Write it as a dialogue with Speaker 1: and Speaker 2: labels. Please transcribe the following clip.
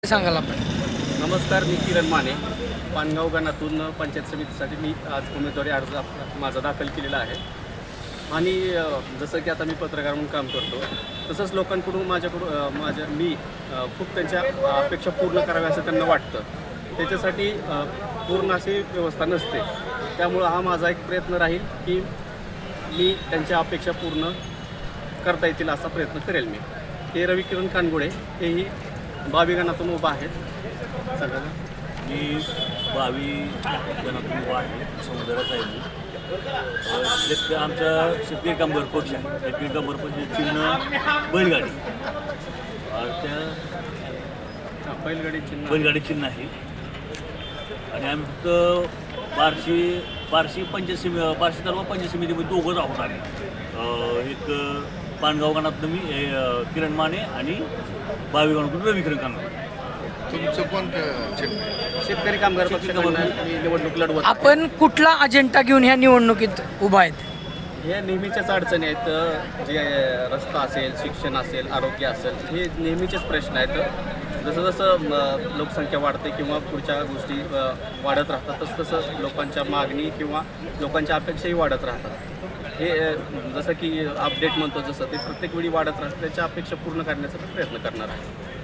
Speaker 1: सांगाल आपण?
Speaker 2: नमस्कार, मी किरण माने. पानगाव गणातून पंचायत समितीसाठी मी आज उमेदवारी अर्ज माझा दाखल केलेला आहे. आणि जसं की आता मी पत्रकार म्हणून काम करतो, तसंच लोकांकडून मी खूप त्यांच्या अपेक्षा पूर्ण कराव्या असं त्यांना वाटतं. त्याच्यासाठी पूर्ण अशी व्यवस्था नसते. त्यामुळं हा माझा एक प्रयत्न राहील की मी त्यांच्या अपेक्षा पूर्ण करता येतील असा प्रयत्न करेल मी. हे रविकिरण कानगुडे हेही बावी गणातून उभा आहेत. सगळं
Speaker 3: मी 22 गणातून उभा आहे. समुद्रात आहे मी. आमचा शेतकरी कामगार पक्ष आहे. शेतकरी कामगार पक्ष चिन्ह बैलगाडी. त्या बैलगाडी चिन्ह आहे. आणि आम्ही फक्त बार्शी तालुका पंचायत समितीमध्ये दोघंच आहोत आम्ही. एक पानगाव गणातून मी किरण माने आणि 22 गणातून रविकिरण कानगुडे.
Speaker 4: तुमचं कोणतं चिन्ह?
Speaker 2: शेतकरी कामगार पक्षाकडून मी निवडणूक लढवत आहे.
Speaker 1: आपण कुठला अजेंडा घेऊन ह्या निवडणुकीत उभा आहेत?
Speaker 2: हे नेहमीच्याच अडचणी आहेत. जे रस्ता असेल, शिक्षण असेल, आरोग्य असेल, हे नेहमीचेच प्रश्न आहेत. जसं जसं लोकसंख्या वाढते किंवा पुढच्या गोष्टी वाढत राहतात, तसं लोकांच्या मागणी किंवा लोकांच्या अपेक्षाही वाढत राहतात. हे जसं की अपडेट म्हणतो, जसं ते प्रत्येक वेळी वाढत राहतं. त्याच्या अपेक्षा पूर्ण करण्याचा प्रयत्न करणार आहे.